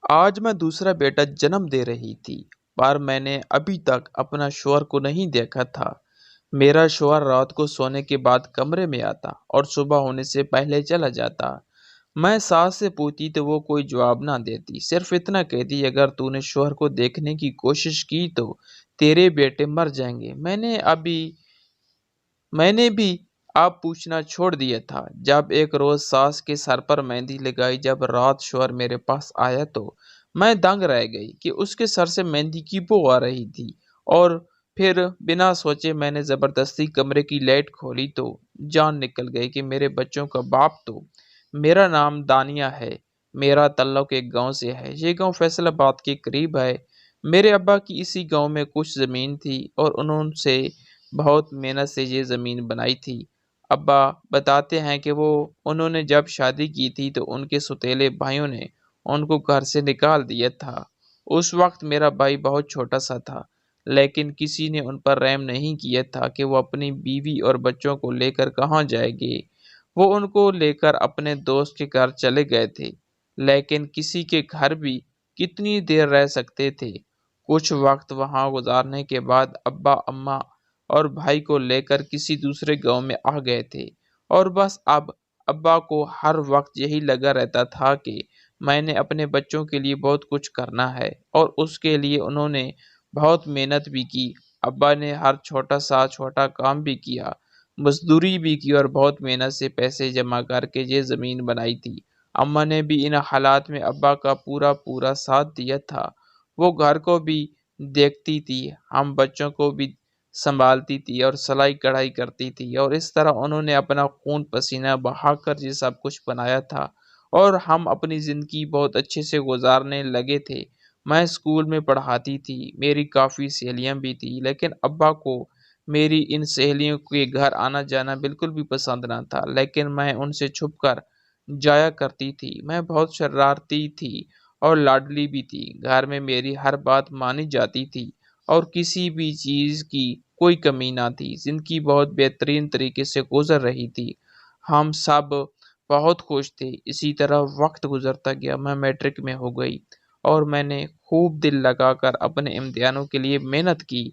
آج میں دوسرا بیٹا جنم دے رہی تھی، پر میں نے ابھی تک اپنا شوہر کو نہیں دیکھا تھا۔ میرا شوہر رات کو سونے کے بعد کمرے میں آتا اور صبح ہونے سے پہلے چلا جاتا۔ میں ساس سے پوچھتی تو وہ کوئی جواب نہ دیتی، صرف اتنا کہتی اگر تو نے شوہر کو دیکھنے کی کوشش کی تو تیرے بیٹے مر جائیں گے۔ میں نے بھی اب پوچھنا چھوڑ دیا تھا۔ جب ایک روز ساس کے سر پر مہندی لگائی، جب رات شوہر میرے پاس آیا تو میں دنگ رہ گئی کہ اس کے سر سے مہندی کی بو آ رہی تھی، اور پھر بنا سوچے میں نے زبردستی کمرے کی لائٹ کھولی تو جان نکل گئی کہ میرے بچوں کا باپ تو میرا نام دانیہ ہے، میرا تعلق ایک گاؤں سے ہے۔ یہ گاؤں فیصل آباد کے قریب ہے۔ میرے ابا کی اسی گاؤں میں کچھ زمین تھی اور انہوں سے بہت محنت سے یہ زمین بنائی تھی۔ ابا بتاتے ہیں کہ انہوں نے جب شادی کی تھی تو ان کے سوتیلے بھائیوں نے ان کو گھر سے نکال دیا تھا۔ اس وقت میرا بھائی بہت چھوٹا سا تھا، لیکن کسی نے ان پر رحم نہیں کیا تھا کہ وہ اپنی بیوی اور بچوں کو لے کر کہاں جائیں گے۔ وہ ان کو لے کر اپنے دوست کے گھر چلے گئے تھے، لیکن کسی کے گھر بھی کتنی دیر رہ سکتے تھے۔ کچھ وقت وہاں گزارنے کے بعد ابا اماں اور بھائی کو لے کر کسی دوسرے گاؤں میں آ گئے تھے، اور بس اب ابا کو ہر وقت یہی لگا رہتا تھا کہ میں نے اپنے بچوں کے لیے بہت کچھ کرنا ہے، اور اس کے لیے انہوں نے بہت محنت بھی کی۔ ابا نے ہر چھوٹا کام بھی کیا، مزدوری بھی کی اور بہت محنت سے پیسے جمع کر کے یہ زمین بنائی تھی۔ اماں نے بھی ان حالات میں ابا کا پورا ساتھ دیا تھا۔ وہ گھر کو بھی دیکھتی تھی، ہم بچوں کو بھی سنبھالتی تھی اور سلائی کڑھائی کرتی تھی، اور اس طرح انہوں نے اپنا خون پسینہ بہا کر یہ سب کچھ بنایا تھا، اور ہم اپنی زندگی بہت اچھے سے گزارنے لگے تھے۔ میں اسکول میں پڑھاتی تھی، میری کافی سہیلیاں بھی تھی، لیکن ابا کو میری ان سہیلیوں کے گھر آنا جانا بالکل بھی پسند نہ تھا، لیکن میں ان سے چھپ کر جایا کرتی تھی۔ میں بہت شرارتی تھی اور لاڈلی بھی تھی، گھر میں میری ہر بات مانی جاتی تھی اور کسی بھی چیز کی کوئی کمی نہ تھی۔ زندگی بہت بہترین طریقے سے گزر رہی تھی، ہم سب بہت خوش تھے۔ اسی طرح وقت گزرتا گیا، میں میٹرک میں ہو گئی اور میں نے خوب دل لگا کر اپنے امتحانوں کے لیے محنت کی،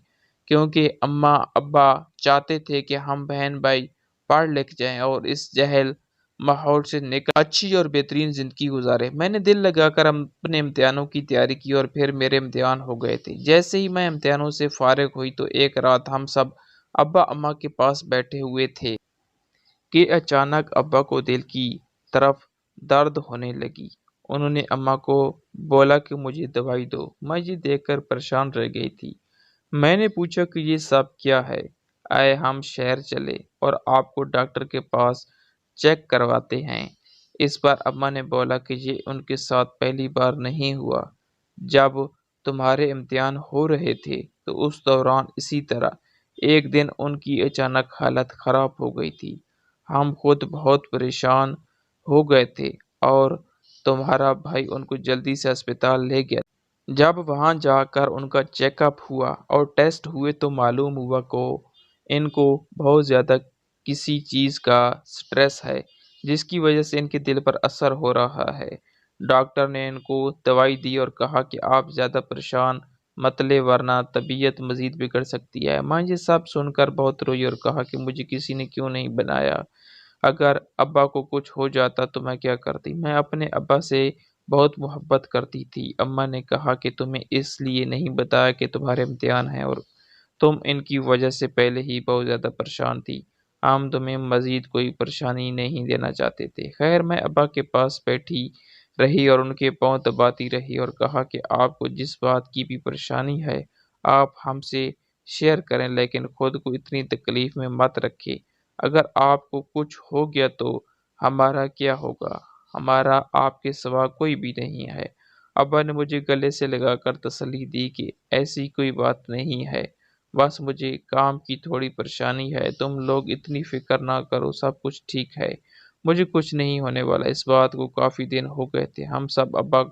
کیونکہ اماں ابا چاہتے تھے کہ ہم بہن بھائی پڑھ لکھ جائیں اور اس جہل ماحول سے نکل اچھی اور بہترین زندگی گزارے۔ میں نے دل لگا کر اپنے امتحانوں کی تیاری کی اور پھر میرے امتحان ہو گئے تھے۔ جیسے ہی میں امتحانوں سے فارغ ہوئی تو ایک رات ہم سب ابا اماں کے پاس بیٹھے ہوئے تھے کہ اچانک ابا کو دل کی طرف درد ہونے لگی۔ انہوں نے اماں کو بولا کہ مجھے دوائی دو۔ میں یہ دیکھ کر پریشان رہ گئی تھی۔ میں نے پوچھا کہ یہ سب کیا ہے؟ آئے ہم شہر چلے اور آپ کو ڈاکٹر کے پاس چیک کرواتے ہیں۔ اس پر اماں نے بولا کہ یہ ان کے ساتھ پہلی بار نہیں ہوا۔ جب تمہارے امتحان ہو رہے تھے تو اس دوران اسی طرح ایک دن ان کی اچانک حالت خراب ہو گئی تھی۔ ہم خود بہت پریشان ہو گئے تھے اور تمہارا بھائی ان کو جلدی سے اسپتال لے گیا۔ جب وہاں جا کر ان کا چیک اپ ہوا اور ٹیسٹ ہوئے تو معلوم ہوا کہ ان کو بہت زیادہ کسی چیز کا سٹریس ہے، جس کی وجہ سے ان کے دل پر اثر ہو رہا ہے۔ ڈاکٹر نے ان کو دوائی دی اور کہا کہ آپ زیادہ پریشان مت لیں ورنہ طبیعت مزید بگڑ سکتی ہے۔ میں یہ سب سن کر بہت روئی اور کہا کہ مجھے کسی نے کیوں نہیں بنایا؟ اگر ابا کو کچھ ہو جاتا تو میں کیا کرتی؟ میں اپنے ابا سے بہت محبت کرتی تھی۔ اماں نے کہا کہ تمہیں اس لیے نہیں بتایا کہ تمہارے امتحان ہیں اور تم ان کی وجہ سے پہلے ہی بہت زیادہ پریشان تھی۔ ہم تمہیں مزید کوئی پریشانی نہیں دینا چاہتے تھے۔ خیر، میں ابا کے پاس بیٹھی رہی اور ان کے پاؤں دباتی رہی اور کہا کہ آپ کو جس بات کی بھی پریشانی ہے آپ ہم سے شیئر کریں، لیکن خود کو اتنی تکلیف میں مت رکھیں۔ اگر آپ کو کچھ ہو گیا تو ہمارا کیا ہوگا؟ ہمارا آپ کے سوا کوئی بھی نہیں ہے۔ ابا نے مجھے گلے سے لگا کر تسلی دی کہ ایسی کوئی بات نہیں ہے، بس مجھے کام کی تھوڑی پریشانی ہے، تم لوگ اتنی فکر نہ کرو، سب کچھ ٹھیک ہے، مجھے کچھ نہیں ہونے والا۔ اس بات کو کافی دن ہو گئے تھے، ہم سب ابا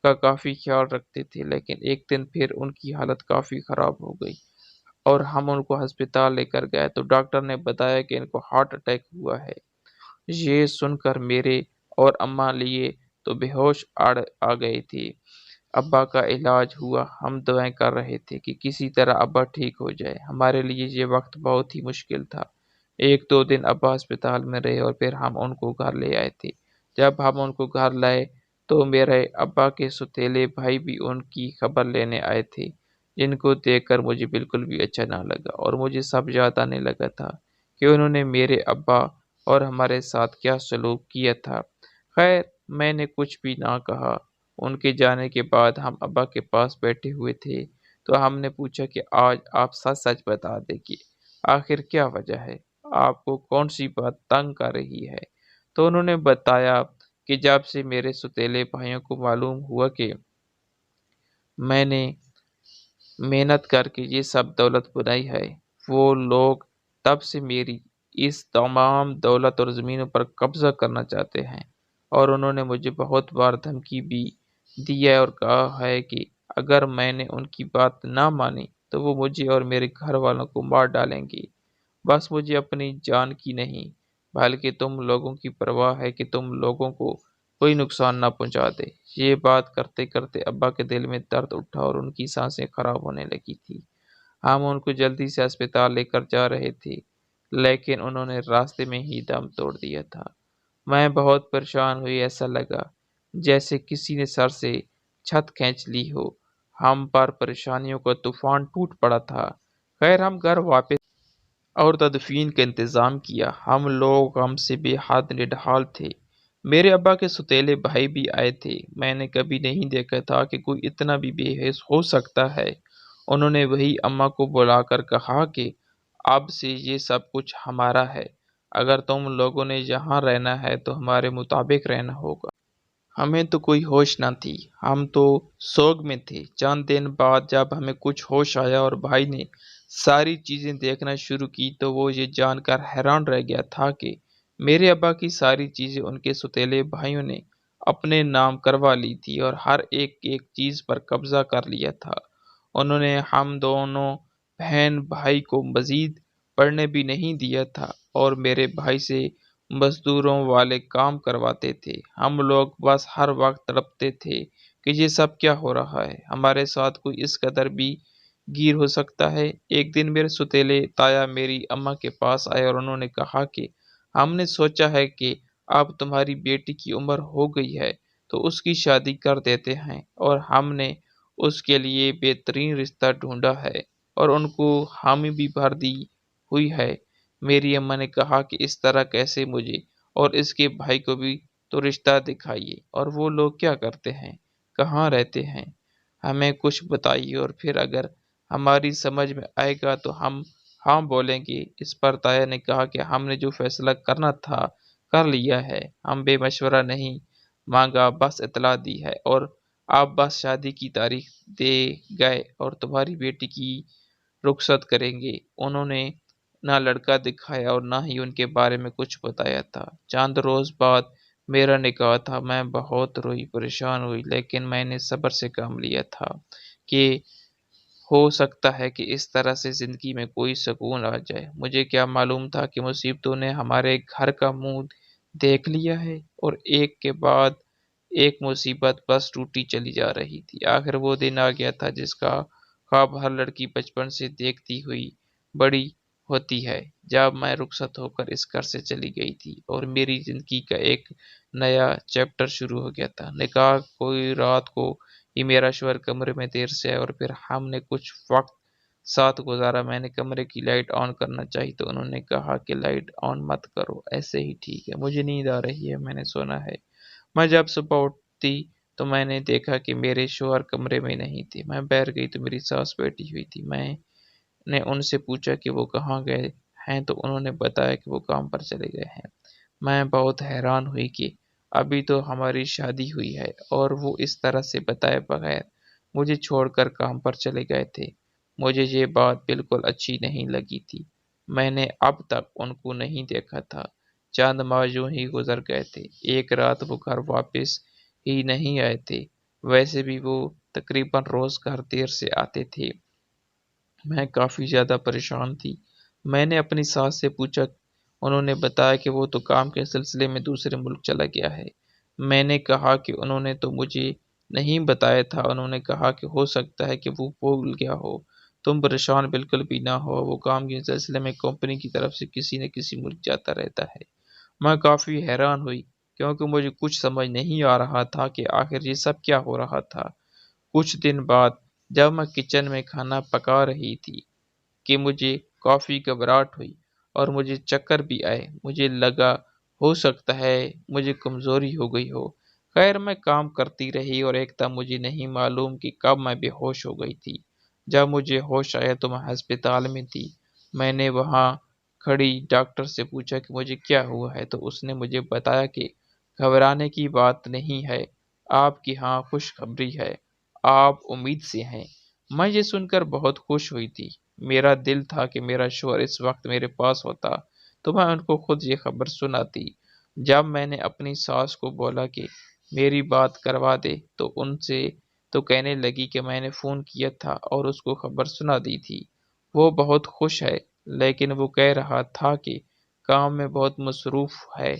کا کافی خیال رکھتے تھے، لیکن ایک دن پھر ان کی حالت کافی خراب ہو گئی اور ہم ان کو ہسپتال لے کر گئے تو ڈاکٹر نے بتایا کہ ان کو ہارٹ اٹیک ہوا ہے۔ یہ سن کر میرے اور اماں لیے تو بے ہوش آ گئی تھی۔ ابا کا علاج ہوا۔ ہم دعائیں کر رہے تھے کہ کسی طرح ابا ٹھیک ہو جائے۔ ہمارے لیے یہ وقت بہت ہی مشکل تھا۔ 1-2 دن ابا ہسپتال میں رہے اور پھر ہم ان کو گھر لے آئے تھے۔ جب ہم ان کو گھر لائے تو میرے ابا کے سوتیلے بھائی بھی ان کی خبر لینے آئے تھے، جن کو دیکھ کر مجھے بالکل بھی اچھا نہ لگا اور مجھے سب یاد آنے لگا تھا کہ انہوں نے میرے ابا اور ہمارے ساتھ کیا سلوک کیا تھا۔ خیر، میں نے کچھ بھی نہ کہا۔ ان کے جانے کے بعد ہم ابا کے پاس بیٹھے ہوئے تھے تو ہم نے پوچھا کہ آج آپ سچ سچ بتا دیں کہ آخر کیا وجہ ہے، آپ کو کون سی بات تنگ کر رہی ہے۔ تو انہوں نے بتایا کہ جب سے میرے سوتیلے بھائیوں کو معلوم ہوا کہ میں نے محنت کر کے یہ سب دولت بنائی ہے، وہ لوگ تب سے میری اس تمام دولت اور زمینوں پر قبضہ کرنا چاہتے ہیں، اور انہوں نے مجھے بہت بار دھمکی بھی دی ہے اور کہا ہے کہ اگر میں نے ان کی بات نہ مانی تو وہ مجھے اور میرے گھر والوں کو مار ڈالیں گے۔ بس مجھے اپنی جان کی نہیں بلکہ تم لوگوں کی پرواہ ہے کہ تم لوگوں کو کوئی نقصان نہ پہنچا دے۔ یہ بات کرتے کرتے ابا کے دل میں درد اٹھا اور ان کی سانسیں خراب ہونے لگی تھی۔ ہم ان کو جلدی سے اسپتال لے کر جا رہے تھے لیکن انہوں نے راستے میں ہی دم توڑ دیا تھا۔ میں بہت پریشان ہوئی، ایسا لگا جیسے کسی نے سر سے چھت کھینچ لی ہو۔ ہم پر پریشانیوں کا طوفان ٹوٹ پڑا تھا۔ خیر، ہم گھر واپس اور تدفین کا انتظام کیا۔ ہم لوگ غم سے بے حد نڈھال تھے۔ میرے ابا کے سوتیلے بھائی بھی آئے تھے۔ میں نے کبھی نہیں دیکھا تھا کہ کوئی اتنا بھی بے حس ہو سکتا ہے۔ انہوں نے وہی اماں کو بلا کر کہا کہ اب سے یہ سب کچھ ہمارا ہے۔ اگر تم لوگوں نے یہاں رہنا ہے تو ہمارے مطابق رہنا ہوگا۔ ہمیں تو کوئی ہوش نہ تھی، ہم تو سوگ میں تھے۔ چند دن بعد جب ہمیں کچھ ہوش آیا اور بھائی نے ساری چیزیں دیکھنا شروع کی تو وہ یہ جان کر حیران رہ گیا تھا کہ میرے ابا کی ساری چیزیں ان کے سوتیلے بھائیوں نے اپنے نام کروا لی تھی اور ہر ایک چیز پر قبضہ کر لیا تھا۔ انہوں نے ہم دونوں بہن بھائی کو مزید پڑھنے بھی نہیں دیا تھا اور میرے بھائی سے مزدوروں والے کام کرواتے تھے۔ ہم لوگ بس ہر وقت تڑپتے تھے کہ یہ سب کیا ہو رہا ہے، ہمارے ساتھ کوئی اس قدر بھی گیر ہو سکتا ہے۔ ایک دن میرے سوتیلے تایا میری اماں کے پاس آئے اور انہوں نے کہا کہ ہم نے سوچا ہے کہ اب تمہاری بیٹی کی عمر ہو گئی ہے تو اس کی شادی کر دیتے ہیں، اور ہم نے اس کے لیے بہترین رشتہ ڈھونڈا ہے اور ان کو حامی بھی بھر دی ہوئی ہے۔ میری اماں نے کہا کہ اس طرح کیسے؟ مجھے اور اس کے بھائی کو بھی تو رشتہ دکھائیے، اور وہ لوگ کیا کرتے ہیں، کہاں رہتے ہیں، ہمیں کچھ بتائیے، اور پھر اگر ہماری سمجھ میں آئے گا تو ہم ہاں بولیں گے۔ اس پر تایا نے کہا کہ ہم نے جو فیصلہ کرنا تھا کر لیا ہے، ہم بے مشورہ نہیں مانگا، بس اطلاع دی ہے، اور آپ بس شادی کی تاریخ دے گئے اور تمہاری بیٹی کی رخصت کریں گے۔ انہوں نے نہ لڑکا دکھایا اور نہ ہی ان کے بارے میں کچھ بتایا تھا۔ چند روز بعد میرا نکاح تھا۔ میں بہت روئی، پریشان ہوئی، لیکن میں نے صبر سے کام لیا تھا کہ ہو سکتا ہے کہ اس طرح سے زندگی میں کوئی سکون آ جائے۔ مجھے کیا معلوم تھا کہ مصیبتوں نے ہمارے گھر کا منہ دیکھ لیا ہے اور ایک کے بعد ایک مصیبت بس ٹوٹی چلی جا رہی تھی۔ آخر وہ دن آ گیا تھا جس کا خواب ہر لڑکی بچپن سے دیکھتی ہوئی بڑی ہوتی ہے، جب میں رخصت ہو کر اس گھر سے چلی گئی تھی اور میری زندگی کا ایک نیا چیپٹر شروع ہو گیا تھا۔ نکاح کوئی رات کو ہی میرا شوہر کمرے میں دیر سے آیا اور پھر ہم نے کچھ وقت ساتھ گزارا۔ میں نے کمرے کی لائٹ آن کرنا چاہی تو انہوں نے کہا کہ لائٹ آن مت کرو، ایسے ہی ٹھیک ہے، مجھے نیند آ رہی ہے، میں نے سونا ہے۔ میں جب صبح اٹھتی تو میں نے دیکھا کہ میرے شوہر کمرے میں نہیں تھے۔ میں بیٹھ گئی تو میری ساس بیٹھی ہوئی تھی۔ میں نے ان سے پوچھا کہ وہ کہاں گئے ہیں تو انہوں نے بتایا کہ وہ کام پر چلے گئے ہیں۔ میں بہت حیران ہوئی کہ ابھی تو ہماری شادی ہوئی ہے اور وہ اس طرح سے بتائے بغیر مجھے چھوڑ کر کام پر چلے گئے تھے۔ مجھے یہ بات بالکل اچھی نہیں لگی تھی۔ میں نے اب تک ان کو نہیں دیکھا تھا۔ چند ماہ یوں ہی گزر گئے تھے۔ ایک رات وہ گھر واپس ہی نہیں آئے تھے، ویسے بھی وہ تقریباً روز گھر دیر سے آتے تھے۔ میں کافی زیادہ پریشان تھی۔ میں نے اپنی ساس سے پوچھا، انہوں نے بتایا کہ وہ تو کام کے سلسلے میں دوسرے ملک چلا گیا ہے۔ میں نے کہا کہ انہوں نے تو مجھے نہیں بتایا تھا۔ انہوں نے کہا کہ ہو سکتا ہے کہ وہ بھول گیا ہو۔ تم پریشان بالکل بھی نہ ہو، وہ کام کے سلسلے میں کمپنی کی طرف سے کسی نہ کسی ملک جاتا رہتا ہے۔ میں کافی حیران ہوئی کیونکہ مجھے کچھ سمجھ نہیں آ رہا تھا کہ آخر یہ سب کیا ہو رہا تھا۔ کچھ دن بعد جب میں کچن میں کھانا پکا رہی تھی کہ مجھے کافی گھبراہٹ ہوئی اور مجھے چکر بھی آئے۔ مجھے لگا ہو سکتا ہے مجھے کمزوری ہو گئی ہو۔ خیر میں کام کرتی رہی اور ایک دم مجھے نہیں معلوم کہ کب میں بے ہوش ہو گئی تھی۔ جب مجھے ہوش آیا تو میں ہسپتال میں تھی۔ میں نے وہاں کھڑی ڈاکٹر سے پوچھا کہ مجھے کیا ہوا ہے، تو اس نے مجھے بتایا کہ گھبرانے کی بات نہیں ہے، آپ کی ہاں خوشخبری ہے، آپ امید سے ہیں۔ میں یہ سن کر بہت خوش ہوئی تھی۔ میرا دل تھا کہ میرا شوہر اس وقت میرے پاس ہوتا تو میں ان کو خود یہ خبر سناتی۔ جب میں نے اپنی ساس کو بولا کہ میری بات کروا دے تو ان سے تو کہنے لگی کہ میں نے فون کیا تھا اور اس کو خبر سنا دی تھی۔ وہ بہت خوش ہے، لیکن وہ کہہ رہا تھا کہ کام میں بہت مصروف ہے،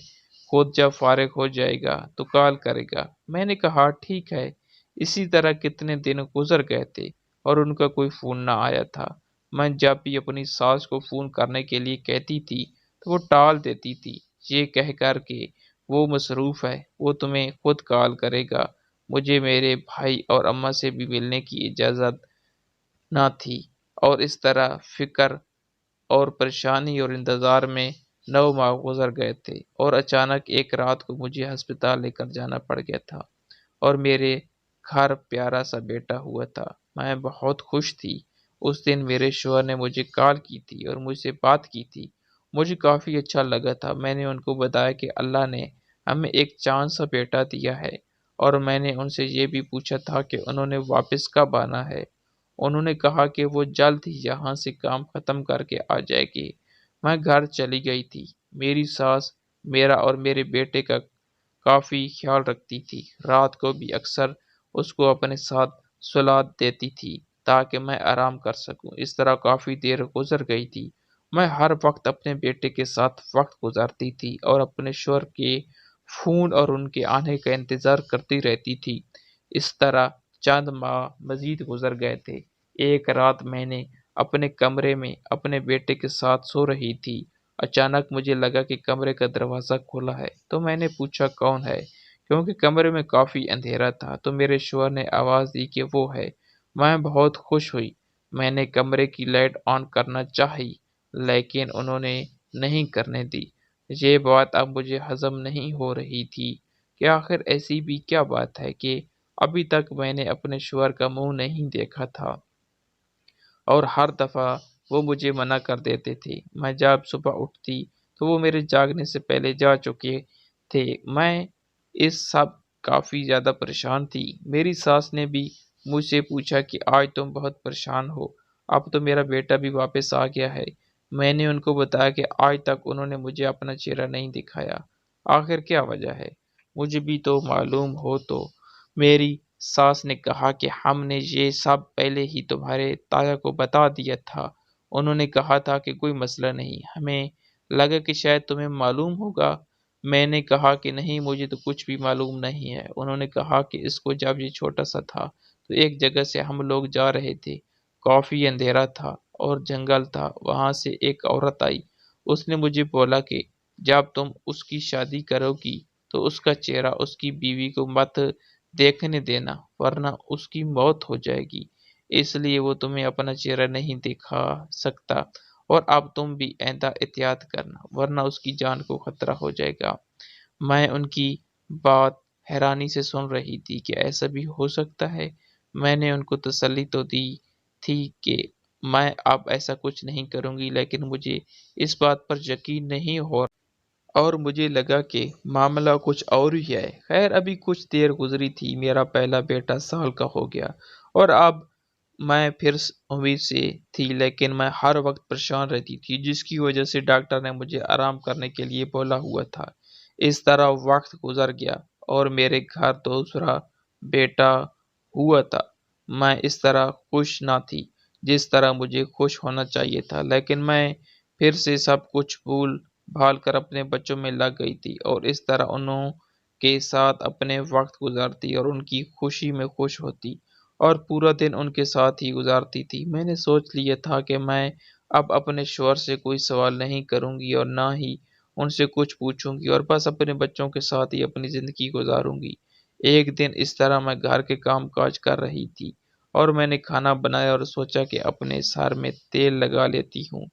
خود جب فارغ ہو جائے گا تو کال کرے گا۔ میں نے کہا ٹھیک ہے۔ اسی طرح کتنے دن گزر گئے تھے اور ان کا کوئی فون نہ آیا تھا۔ میں جب بھی اپنی ساس کو فون کرنے کے لیے کہتی تھی تو وہ ٹال دیتی تھی، یہ کہہ کر کہ وہ مصروف ہے، وہ تمہیں خود کال کرے گا۔ مجھے میرے بھائی اور اماں سے بھی ملنے کی اجازت نہ تھی، اور اس طرح فکر اور پریشانی اور انتظار میں 9 ماہ گزر گئے تھے، اور اچانک ایک رات کو مجھے ہسپتال لے کر جانا پڑ گیا تھا اور میرے گھر پیارا سا بیٹا ہوا تھا۔ میں بہت خوش تھی۔ اس دن میرے شوہر نے مجھے کال کی تھی اور مجھ سے بات کی تھی۔ مجھے کافی اچھا لگا تھا۔ میں نے ان کو بتایا کہ اللہ نے ہمیں ایک چاند سا بیٹا دیا ہے، اور میں نے ان سے یہ بھی پوچھا تھا کہ انہوں نے واپس کب آنا ہے۔ انہوں نے کہا کہ وہ جلد ہی یہاں سے کام ختم کر کے آ جائے گی۔ میں گھر چلی گئی تھی۔ میری ساس میرا اور میرے بیٹے کا کافی خیال رکھتی تھی۔ رات کو بھی اکثر اس کو اپنے ساتھ سلا دیتی تھی تاکہ میں آرام کر سکوں۔ اس طرح کافی دیر گزر گئی تھی۔ میں ہر وقت اپنے بیٹے کے ساتھ وقت گزارتی تھی اور اپنے شوہر کے فون اور ان کے آنے کا انتظار کرتی رہتی تھی۔ اس طرح چند ماہ مزید گزر گئے تھے۔ ایک رات میں نے اپنے کمرے میں اپنے بیٹے کے ساتھ سو رہی تھی۔ اچانک مجھے لگا کہ کمرے کا دروازہ کھلا ہے، تو میں نے پوچھا کون ہے، کیونکہ کمرے میں کافی اندھیرا تھا۔ تو میرے شوہر نے آواز دی کہ وہ ہے۔ میں بہت خوش ہوئی۔ میں نے کمرے کی لائٹ آن کرنا چاہی، لیکن انہوں نے نہیں کرنے دی۔ یہ بات اب مجھے ہضم نہیں ہو رہی تھی کہ آخر ایسی بھی کیا بات ہے کہ ابھی تک میں نے اپنے شوہر کا منہ نہیں دیکھا تھا، اور ہر دفعہ وہ مجھے منع کر دیتے تھے۔ میں جب صبح اٹھتی تو وہ میرے جاگنے سے پہلے جا چکے تھے۔ میں اس سب کافی زیادہ پریشان تھی۔ میری ساس نے بھی مجھ سے پوچھا کہ آج تم بہت پریشان ہو، اب تو میرا بیٹا بھی واپس آ گیا ہے۔ میں نے ان کو بتایا کہ آج تک انہوں نے مجھے اپنا چہرہ نہیں دکھایا، آخر کیا وجہ ہے، مجھے بھی تو معلوم ہو۔ تو میری ساس نے کہا کہ ہم نے یہ سب پہلے ہی تمہارے تایا کو بتا دیا تھا، انہوں نے کہا تھا کہ کوئی مسئلہ نہیں، ہمیں لگا کہ شاید تمہیں معلوم ہوگا۔ میں نے کہا کہ نہیں، مجھے تو کچھ بھی معلوم نہیں ہے۔ انہوں نے کہا کہ اس کو جب یہ چھوٹا سا تھا تو ایک جگہ سے ہم لوگ جا رہے تھے، کافی اندھیرا تھا اور جنگل تھا، وہاں سے ایک عورت آئی، اس نے مجھے بولا کہ جب تم اس کی شادی کرو گی تو اس کا چہرہ اس کی بیوی کو مت دیکھنے دینا، ورنہ اس کی موت ہو جائے گی، اس لیے وہ تمہیں اپنا چہرہ نہیں دکھا سکتا، اور اب تم بھی آئندہ احتیاط کرنا ورنہ اس کی جان کو خطرہ ہو جائے گا۔ میں ان کی بات حیرانی سے سن رہی تھی کہ ایسا بھی ہو سکتا ہے۔ میں نے ان کو تسلی تو دی تھی کہ میں اب ایسا کچھ نہیں کروں گی، لیکن مجھے اس بات پر یقین نہیں ہو اور مجھے لگا کہ معاملہ کچھ اور ہی ہے۔ خیر ابھی کچھ دیر گزری تھی، میرا پہلا بیٹا سال کا ہو گیا، اور اب میں پھر امید سے تھی، لیکن میں ہر وقت پریشان رہتی تھی، جس کی وجہ سے ڈاکٹر نے مجھے آرام کرنے کے لیے بولا ہوا تھا۔ اس طرح وقت گزر گیا اور میرے گھر دوسرا بیٹا ہوا تھا۔ میں اس طرح خوش نہ تھی جس طرح مجھے خوش ہونا چاہیے تھا، لیکن میں پھر سے سب کچھ بھول بھال کر اپنے بچوں میں لگ گئی تھی، اور اس طرح انہوں کے ساتھ اپنے وقت گزارتی اور ان کی خوشی میں خوش ہوتی اور پورا دن ان کے ساتھ ہی گزارتی تھی۔ میں نے سوچ لیا تھا کہ میں اب اپنے شوہر سے کوئی سوال نہیں کروں گی اور نہ ہی ان سے کچھ پوچھوں گی اور بس اپنے بچوں کے ساتھ ہی اپنی زندگی گزاروں گی۔ ایک دن اس طرح میں گھر کے کام کاج کر رہی تھی اور میں نے کھانا بنایا اور سوچا کہ اپنے سر میں تیل لگا لیتی ہوں۔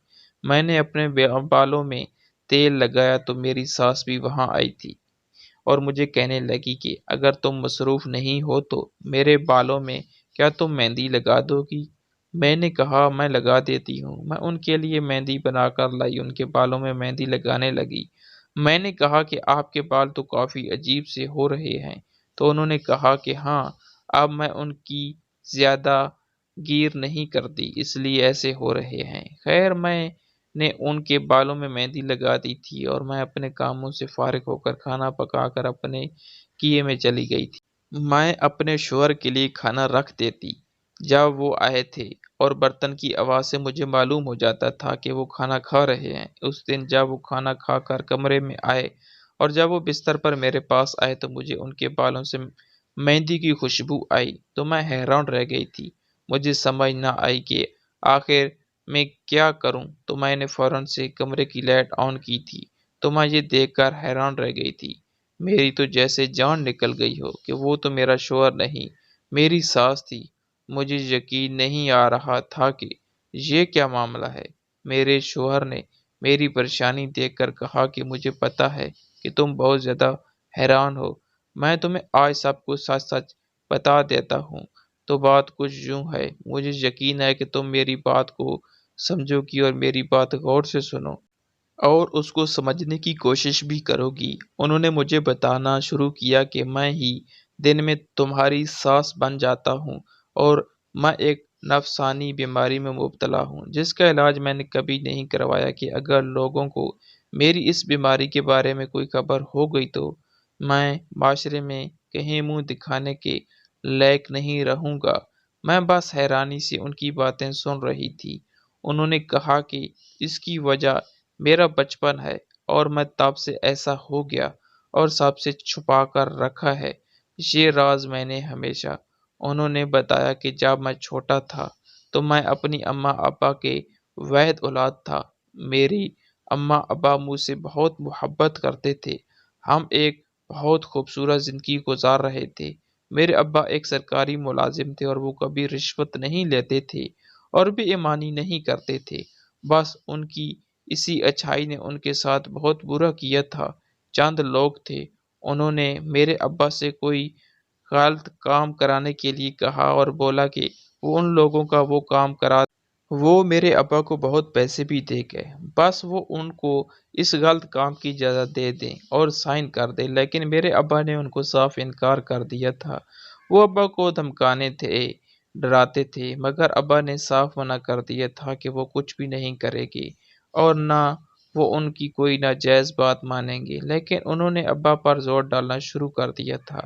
میں نے اپنے بالوں میں تیل لگایا تو میری ساس بھی وہاں آئی تھی اور مجھے کہنے لگی کہ اگر تم مصروف نہیں ہو تو میرے بالوں میں کیا تم مہندی لگا دو گی؟ میں نے کہا میں لگا دیتی ہوں۔ میں ان کے لیے مہندی بنا کر لائی، ان کے بالوں میں مہندی لگانے لگی۔ میں نے کہا کہ آپ کے بال تو کافی عجیب سے ہو رہے ہیں، تو انہوں نے کہا کہ ہاں اب میں ان کی زیادہ گیر نہیں کرتی اس لیے ایسے ہو رہے ہیں۔ خیر میں نے ان کے بالوں میں مہندی لگا دی تھی اور میں اپنے کاموں سے فارغ ہو کر کھانا پکا کر اپنے کیے میں چلی گئی تھی۔ میں اپنے شوہر کے لیے کھانا رکھ دیتی جب وہ آئے تھے اور برتن کی آواز سے مجھے معلوم ہو جاتا تھا کہ وہ کھانا کھا رہے ہیں۔ اس دن جب وہ کھانا کھا کر کمرے میں آئے اور جب وہ بستر پر میرے پاس آئے تو مجھے ان کے بالوں سے مہندی کی خوشبو آئی تو میں حیران رہ گئی تھی۔ مجھے سمجھ نہ آئی کہ آخر میں کیا کروں، تو میں نے فوراً سے کمرے کی لائٹ آن کی تھی تو میں یہ دیکھ کر حیران رہ گئی تھی۔ میری تو جیسے جان نکل گئی ہو کہ وہ تو میرا شوہر نہیں، میری ساس تھی۔ مجھے یقین نہیں آ رہا تھا کہ یہ کیا معاملہ ہے۔ میرے شوہر نے میری پریشانی دیکھ کر کہا کہ مجھے پتا ہے کہ تم بہت زیادہ حیران ہو، میں تمہیں آج سب کچھ سچ سچ بتا دیتا ہوں۔ تو بات کچھ یوں ہے، مجھے یقین ہے کہ تم میری بات کو سمجھو گی اور میری بات غور سے سنو اور اس کو سمجھنے کی کوشش بھی کرو گی۔ انہوں نے مجھے بتانا شروع کیا کہ میں ہی دن میں تمہاری ساس بن جاتا ہوں اور میں ایک نفسانی بیماری میں مبتلا ہوں جس کا علاج میں نے کبھی نہیں کروایا کہ اگر لوگوں کو میری اس بیماری کے بارے میں کوئی خبر ہو گئی تو میں معاشرے میں کہیں منہ دکھانے کے لائق نہیں رہوں گا۔ میں بس حیرانی سے ان کی باتیں سن رہی تھی۔ انہوں نے کہا کہ اس کی وجہ میرا بچپن ہے اور میں تب سے ایسا ہو گیا اور سب سے چھپا کر رکھا ہے۔ یہ راز میں نے ہمیشہ۔ انہوں نے بتایا کہ جب میں چھوٹا تھا تو میں اپنی اماں ابا کے واحد اولاد تھا۔ میری اماں ابا مجھ سے بہت محبت کرتے تھے۔ ہم ایک بہت خوبصورت زندگی گزار رہے تھے۔ میرے ابا ایک سرکاری ملازم تھے اور وہ کبھی رشوت نہیں لیتے تھے اور بے ایمانی نہیں کرتے تھے۔ بس ان کی اسی اچھائی نے ان کے ساتھ بہت برا کیا تھا۔ چند لوگ تھے، انہوں نے میرے ابا سے کوئی غلط کام کرانے کے لیے کہا اور بولا کہ وہ ان لوگوں کا وہ کام کرا۔ وہ میرے ابا کو بہت پیسے بھی دے گئے، بس وہ ان کو اس غلط کام کی اجازت دے دیں اور سائن کر دیں، لیکن میرے ابا نے ان کو صاف انکار کر دیا تھا۔ وہ ابا کو دھمکانے تھے، ڈراتے تھے، مگر ابا نے صاف منع کر دیا تھا کہ وہ کچھ بھی نہیں کرے گے اور نہ وہ ان کی کوئی ناجائز بات مانیں گے، لیکن انہوں نے ابا پر زور ڈالنا شروع کر دیا تھا۔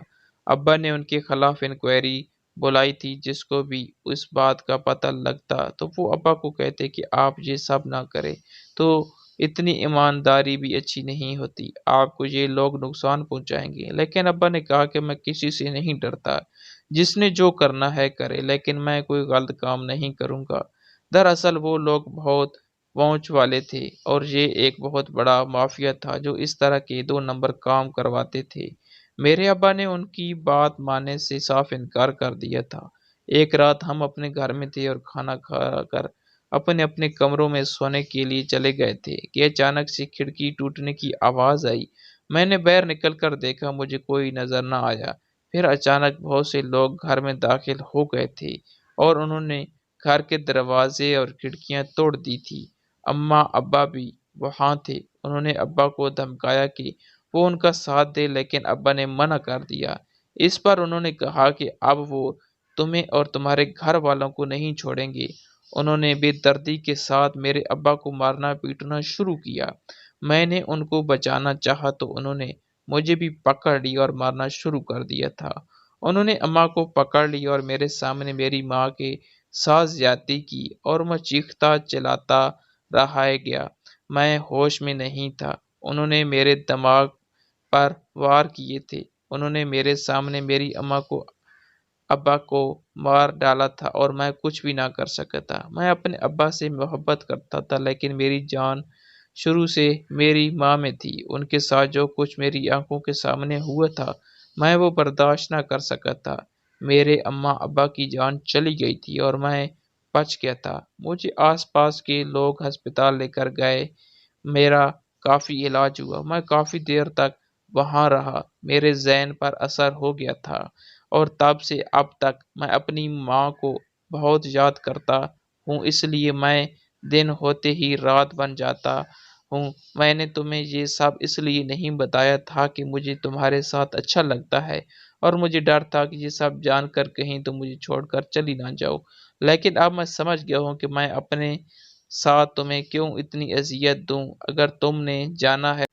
ابا نے ان کے خلاف انکوائری بلائی تھی، جس کو بھی اس بات کا پتہ لگتا تو وہ ابا کو کہتے کہ آپ یہ سب نہ کریں، تو اتنی ایمانداری بھی اچھی نہیں ہوتی، آپ کو یہ لوگ نقصان پہنچائیں گے۔ لیکن ابا نے کہا کہ میں کسی سے نہیں ڈرتا، جس نے جو کرنا ہے کرے، لیکن میں کوئی غلط کام نہیں کروں گا۔ دراصل وہ لوگ بہت پہنچ والے تھے اور یہ ایک بہت بڑا مافیا تھا جو اس طرح کے دو نمبر کام کرواتے تھے۔ میرے ابا نے ان کی بات ماننے سے صاف انکار کر دیا تھا۔ ایک رات ہم اپنے گھر میں تھے اور کھانا کھا کر اپنے اپنے کمروں میں سونے کے لیے چلے گئے تھے کہ اچانک سے کھڑکی ٹوٹنے کی آواز آئی۔ میں نے باہر نکل کر دیکھا، مجھے کوئی نظر نہ آیا۔ پھر اچانک بہت سے لوگ گھر میں داخل ہو گئے تھے اور انہوں نے گھر کے دروازے اور کھڑکیاں توڑ دی تھی۔ اماں ابا بھی وہاں تھے۔ انہوں نے ابا کو دھمکایا کہ وہ ان کا ساتھ دے، لیکن ابا نے منع کر دیا۔ اس پر انہوں نے کہا کہ اب وہ تمہیں اور تمہارے گھر والوں کو نہیں چھوڑیں گے۔ انہوں نے بے دردی کے ساتھ میرے ابا کو مارنا پیٹنا شروع کیا۔ میں نے ان کو بچانا چاہا تو انہوں نے مجھے بھی پکڑ لی اور مارنا شروع کر دیا تھا۔ انہوں نے اماں کو پکڑ لی اور میرے سامنے میری ماں کے ساتھ زیادتی کی اور میں چیختا چلاتا رہا گیا۔ میں ہوش میں نہیں تھا۔ انہوں نے میرے دماغ پر وار کیے تھے انہوں نے میرے سامنے میری ابا کو مار ڈالا تھا اور میں کچھ بھی نہ کر سکا تھا۔ میں اپنے ابا سے محبت کرتا تھا لیکن میری جان شروع سے میری ماں میں تھی۔ ان کے ساتھ جو کچھ میری آنکھوں کے سامنے ہوا تھا میں وہ برداشت نہ کر سکا تھا۔ میرے اماں ابا کی جان چلی گئی تھی اور میں بچ گیا تھا۔ مجھے آس پاس کے لوگ ہسپتال لے کر گئے۔ میرا کافی علاج ہوا۔ میں کافی دیر تک وہاں رہا۔ میرے ذہن پر اثر ہو گیا تھا اور تب سے اب تک میں اپنی ماں کو بہت یاد کرتا ہوں، اس لیے میں دن ہوتے ہی رات بن جاتا ہوں۔ میں نے تمہیں یہ سب اس لیے نہیں بتایا تھا کہ مجھے تمہارے ساتھ اچھا لگتا ہے اور مجھے ڈر تھا کہ یہ سب جان کر کہیں تم مجھے چھوڑ کر چلی نہ جاؤ، لیکن اب میں سمجھ گیا ہوں کہ میں اپنے ساتھ تمہیں کیوں اتنی اذیت دوں۔ اگر تم نے جانا ہے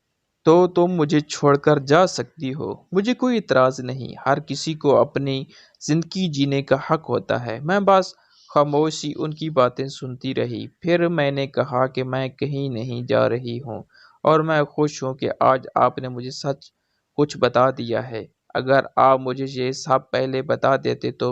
تو تم مجھے چھوڑ کر جا سکتی ہو، مجھے کوئی اعتراض نہیں۔ ہر کسی کو اپنی زندگی جینے کا حق ہوتا ہے۔ میں بس خاموشی ان کی باتیں سنتی رہی۔ پھر میں نے کہا کہ میں کہیں نہیں جا رہی ہوں اور میں خوش ہوں کہ آج آپ نے مجھے سچ کچھ بتا دیا ہے۔ اگر آپ مجھے یہ سب پہلے بتا دیتے تو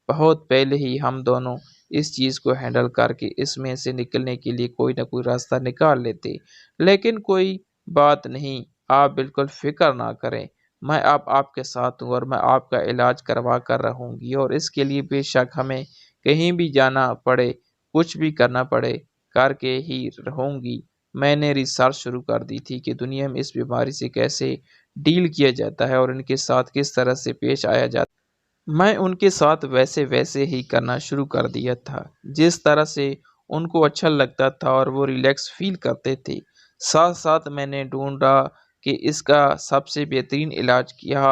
بہت پہلے ہی ہم دونوں اس چیز کو ہینڈل کر کے اس میں سے نکلنے کے لیے کوئی نہ کوئی راستہ نکال لیتے، لیکن کوئی بات نہیں، آپ بالکل فکر نہ کریں۔ میں اب آپ کے ساتھ ہوں اور میں آپ کا علاج کروا کر رہوں گی اور اس کے لیے بے شک ہمیں کہیں بھی جانا پڑے، کچھ بھی کرنا پڑے، کر کے ہی رہوں گی۔ میں نے ریسرچ شروع کر دی تھی کہ دنیا میں اس بیماری سے کیسے ڈیل کیا جاتا ہے اور ان کے ساتھ کس طرح سے پیش آیا جاتا ہے۔ میں ان کے ساتھ ویسے ہی کرنا شروع کر دیا تھا جس طرح سے ان کو اچھا لگتا تھا اور وہ ریلیکس فیل کرتے تھے۔ ساتھ ساتھ میں نے ڈھونڈا کہ اس کا سب سے بہترین علاج کیا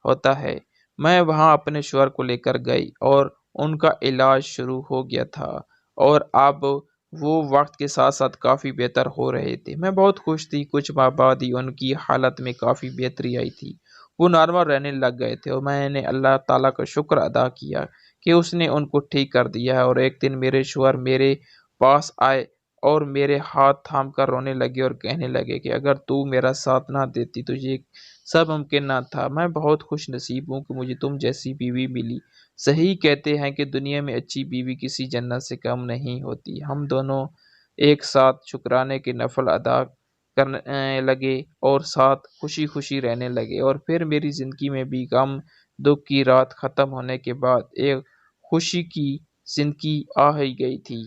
ہوتا ہے۔ میں وہاں اپنے شوہر کو لے کر گئی اور ان کا علاج شروع ہو گیا تھا اور اب وہ وقت کے ساتھ ساتھ کافی بہتر ہو رہے تھے۔ میں بہت خوش تھی۔ کچھ ماہ بعد ہی ان کی حالت میں کافی بہتری آئی تھی۔ وہ نارمل رہنے لگ گئے تھے اور میں نے اللہ تعالیٰ کا شکر ادا کیا کہ اس نے ان کو ٹھیک کر دیا ہے۔ اور ایک دن میرے شوہر میرے پاس آئے اور میرے ہاتھ تھام کر رونے لگے اور کہنے لگے کہ اگر تو میرا ساتھ نہ دیتی تو یہ سب ممکن نہ تھا۔ میں بہت خوش نصیب ہوں کہ مجھے تم جیسی بیوی ملی۔ صحیح کہتے ہیں کہ دنیا میں اچھی بیوی کسی جنت سے کم نہیں ہوتی۔ ہم دونوں ایک ساتھ شکرانے کے نفل ادا کرنے لگے اور ساتھ خوشی خوشی رہنے لگے، اور پھر میری زندگی میں بھی غم دکھ کی رات ختم ہونے کے بعد ایک خوشی کی زندگی آ ہی گئی تھی۔